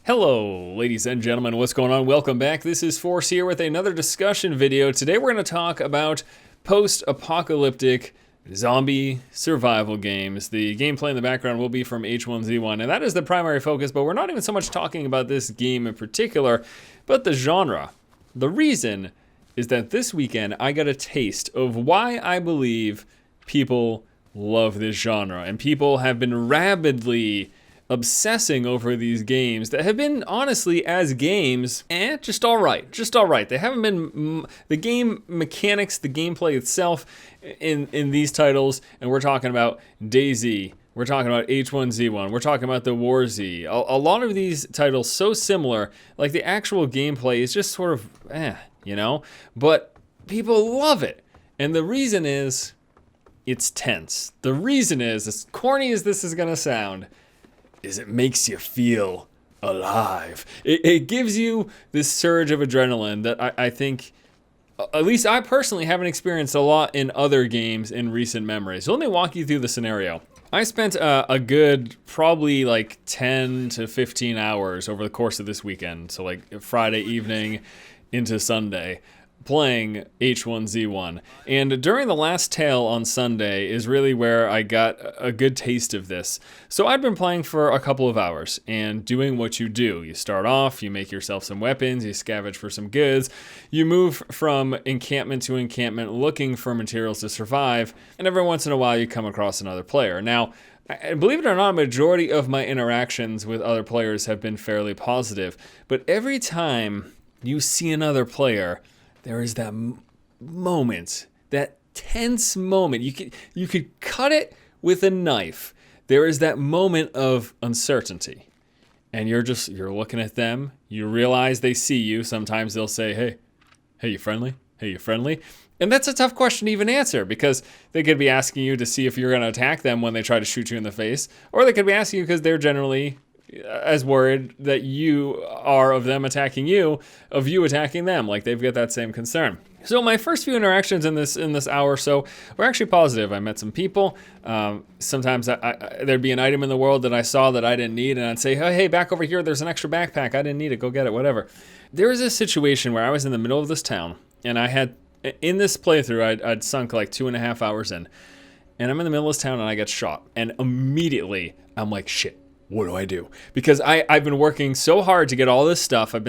Hello, ladies and gentlemen, what's going on? Welcome back. This is Force here with another discussion video. Today we're going to talk about post-apocalyptic zombie survival games. The gameplay in the background will be from H1Z1, and that is the primary focus, but we're not even so much talking about this game in particular, but the genre. The reason is that this weekend I got a taste of why I believe people love this genre, and people have been rabidly obsessing over these games that have been, honestly, as games, just all right. They haven't been the game mechanics, the gameplay itself in these titles, and we're talking about DayZ, we're talking about H1Z1, we're talking about the War Z. A lot of these titles so similar, like the actual gameplay is just sort of, but people love it. And the reason is, it's tense. The reason is, as corny as this is gonna sound, is it makes you feel alive. It gives you this surge of adrenaline that I think, at least I personally haven't experienced a lot in other games in recent memory. So let me walk you through the scenario. I spent a good probably like 10 to 15 hours over the course of this weekend. So like Friday evening into Sunday, playing H1Z1. And during the last tale on Sunday is really where I got a good taste of this. So I'd been playing for a couple of hours and doing what you do. You start off, you make yourself some weapons, you scavenge for some goods, you move from encampment to encampment looking for materials to survive, and every once in a while you come across another player. Now, believe it or not, a majority of my interactions with other players have been fairly positive, but every time you see another player, there is that moment, that tense moment. You could cut it with a knife. There is that moment of uncertainty. And you're looking at them. You realize they see you. Sometimes they'll say, hey, you friendly? Hey, you friendly? And that's a tough question to even answer because they could be asking you to see if you're going to attack them when they try to shoot you in the face. Or they could be asking you because they're generally as worried that you are of them attacking you, of you attacking them. Like they've got that same concern. So my first few interactions in this hour or so were actually positive. I met some people. Sometimes there'd be an item in the world that I saw that I didn't need, and I'd say, hey, back over here, there's an extra backpack. I didn't need it. Go get it, whatever. There was a situation where I was in the middle of this town, and I had, in this playthrough, I'd sunk like 2.5 hours in, and I'm in the middle of this town, and I get shot. And immediately, I'm like, shit. What do I do? Because I've been working so hard to get all this stuff. I've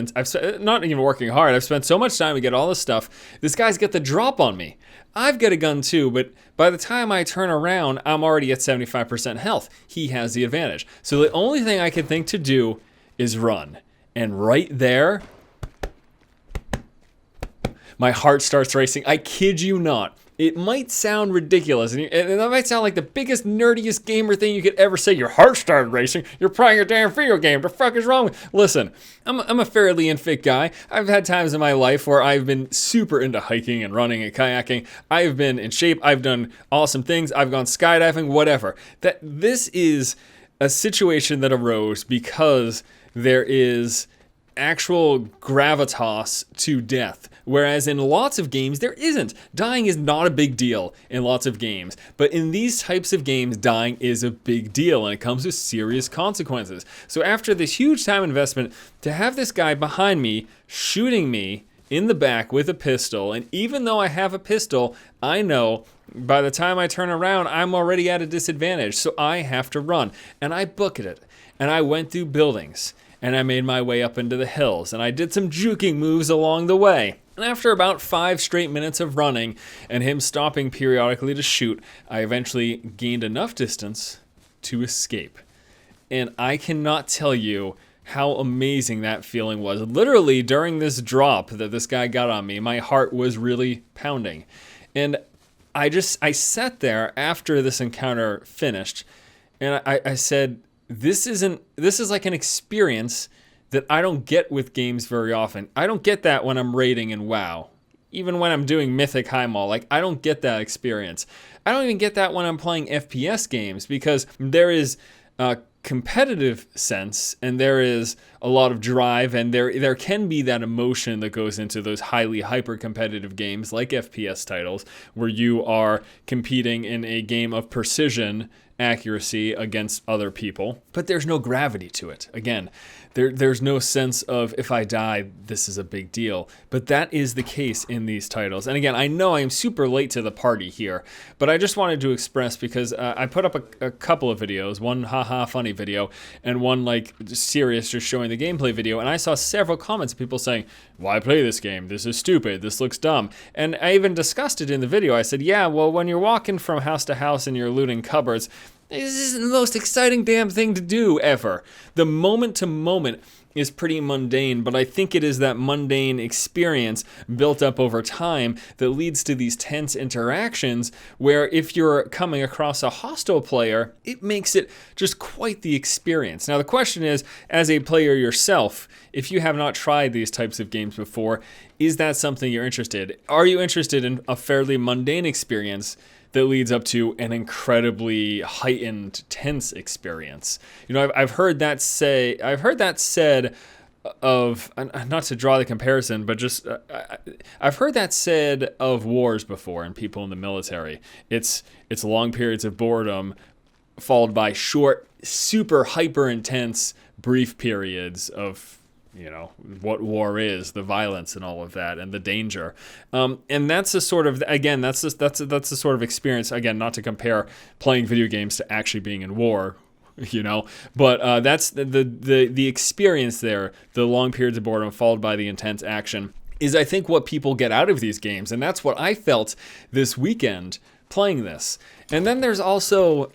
not even working hard. I've spent so much time to get all this stuff. This guy's got the drop on me. I've got a gun too, but by the time I turn around, I'm already at 75% health. He has the advantage. So the only thing I can think to do is run. And right there, my heart starts racing. I kid you not. It might sound ridiculous, and that might sound like the biggest, nerdiest gamer thing you could ever say. Your heart started racing. You're playing a damn video game. The fuck is wrong with? Listen, I'm a fairly fit guy. I've had times in my life where I've been super into hiking and running and kayaking. I've been in shape. I've done awesome things. I've gone skydiving, whatever. This is a situation that arose because there is actual gravitas to death, whereas in lots of games there isn't. Dying is not a big deal in lots of games, but in these types of games dying is a big deal and it comes with serious consequences. So after this huge time investment, to have this guy behind me shooting me in the back with a pistol, and even though I have a pistol, I know by the time I turn around I'm already at a disadvantage, so I have to run. And I booked it, and I went through buildings, and I made my way up into the hills, and I did some juking moves along the way. And after about 5 straight minutes of running and him stopping periodically to shoot, I eventually gained enough distance to escape. And I cannot tell you how amazing that feeling was. Literally, during this drop that this guy got on me, my heart was really pounding. And I sat there after this encounter finished, and I said, This is like an experience that I don't get with games very often. I don't get that when I'm raiding in WoW. Even when I'm doing Mythic High Mall, like I don't get that experience. I don't even get that when I'm playing FPS games because there is a competitive sense and there is a lot of drive and there can be that emotion that goes into those highly hyper-competitive games like FPS titles where you are competing in a game of precision accuracy against other people, but there's no gravity to it. Again, there's no sense of if I die, this is a big deal. But that is the case in these titles. And again, I know I'm super late to the party here, but I just wanted to express because I put up a couple of videos, one haha funny video and one like serious just showing the gameplay video, and I saw several comments of people saying, why play this game? This is stupid. This looks dumb. And I even discussed it in the video. I said, yeah, well, when you're walking from house to house and you're looting cupboards, this isn't the most exciting damn thing to do ever. The moment to moment is pretty mundane, but I think it is that mundane experience built up over time that leads to these tense interactions where if you're coming across a hostile player, it makes it just quite the experience. Now the question is, as a player yourself, if you have not tried these types of games before, is that something you're interested in? Are you interested in a fairly mundane experience that leads up to an incredibly heightened, tense experience? You know, I've heard that said of, not to draw the comparison, but just I've heard that said of wars before and people in the military. It's long periods of boredom followed by short, super hyper intense, brief periods of, you know, what war is, the violence and all of that, and the danger. And that's a sort of, again, that's a sort of experience, again, not to compare playing video games to actually being in war, you know, but that's the experience there, the long periods of boredom followed by the intense action, is I think what people get out of these games, and that's what I felt this weekend playing this. And then there's also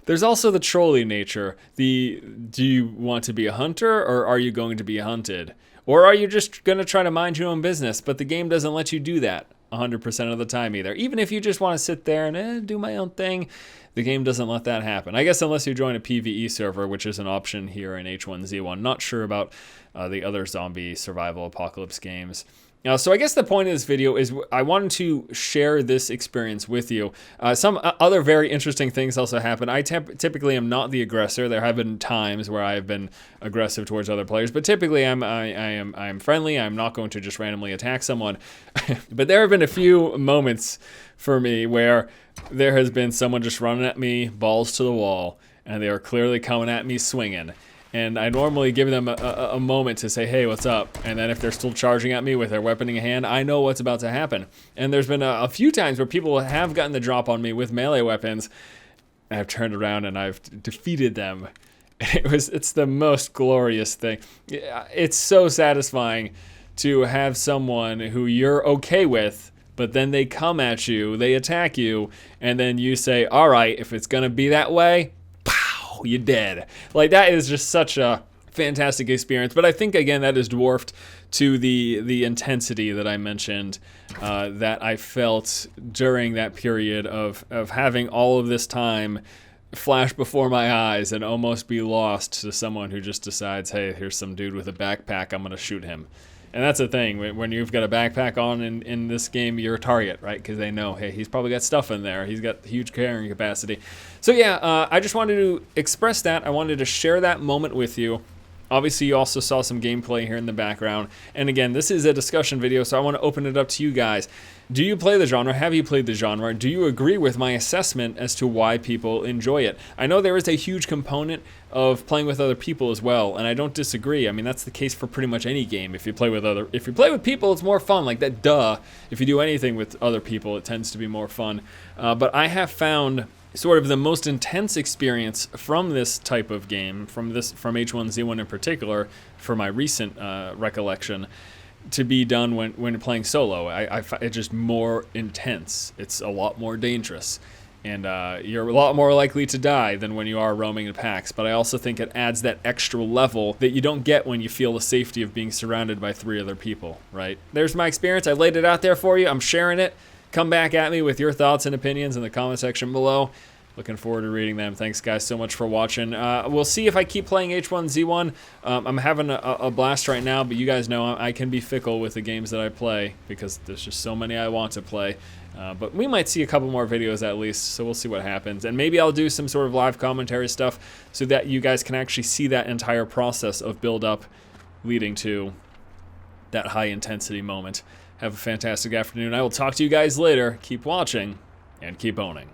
the trolley nature. Do you want to be a hunter or are you going to be hunted? Or are you just going to try to mind your own business? But the game doesn't let you do that 100% of the time either. Even if you just want to sit there and do my own thing, the game doesn't let that happen. I guess unless you join a PvE server, which is an option here in H1Z1. Not sure about the other zombie survival apocalypse games. So I guess the point of this video is I wanted to share this experience with you. Some other very interesting things also happen. I typically am not the aggressor. There have been times where I have been aggressive towards other players, but typically I am friendly. I'm not going to just randomly attack someone. But there have been a few moments for me where there has been someone just running at me, balls to the wall, and they are clearly coming at me swinging. And I normally give them a moment to say, hey, what's up? And then if they're still charging at me with their weapon in hand, I know what's about to happen. And there's been a few times where people have gotten the drop on me with melee weapons, and I've turned around and I've defeated them. It's the most glorious thing. It's so satisfying to have someone who you're okay with, but then they come at you, they attack you, and then you say, all right, if it's gonna be that way, you're dead. Like, that is just such a fantastic experience. But I think, again, that is dwarfed to the intensity that I mentioned that I felt during that period of having all of this time flash before my eyes and almost be lost to someone who just decides, hey, here's some dude with a backpack, I'm gonna shoot him. And that's the thing, when you've got a backpack on in this game, you're a target, right? Because they know, hey, he's probably got stuff in there. He's got huge carrying capacity. So yeah, I just wanted to express that. I wanted to share that moment with you. Obviously, you also saw some gameplay here in the background. And again, this is a discussion video, so I want to open it up to you guys. Do you play the genre? Have you played the genre? Do you agree with my assessment as to why people enjoy it? I know there is a huge component of playing with other people as well, and I don't disagree. I mean, that's the case for pretty much any game. If you play with people, it's more fun. Like that, duh. If you do anything with other people, it tends to be more fun. But I have found sort of the most intense experience from this type of game, from H1Z1 in particular, for my recent recollection, to be done when playing solo. It's just more intense. It's a lot more dangerous. And you're a lot more likely to die than when you are roaming in packs. But I also think it adds that extra level that you don't get when you feel the safety of being surrounded by 3 other people, right? There's my experience. I laid it out there for you. I'm sharing it. Come back at me with your thoughts and opinions in the comment section below. Looking forward to reading them. Thanks, guys, so much for watching. We'll see if I keep playing H1Z1. I'm having a blast right now, but you guys know I can be fickle with the games that I play because there's just so many I want to play. But we might see a couple more videos at least, so we'll see what happens. And maybe I'll do some sort of live commentary stuff so that you guys can actually see that entire process of build-up leading to that high-intensity moment. Have a fantastic afternoon. I will talk to you guys later. Keep watching and keep owning.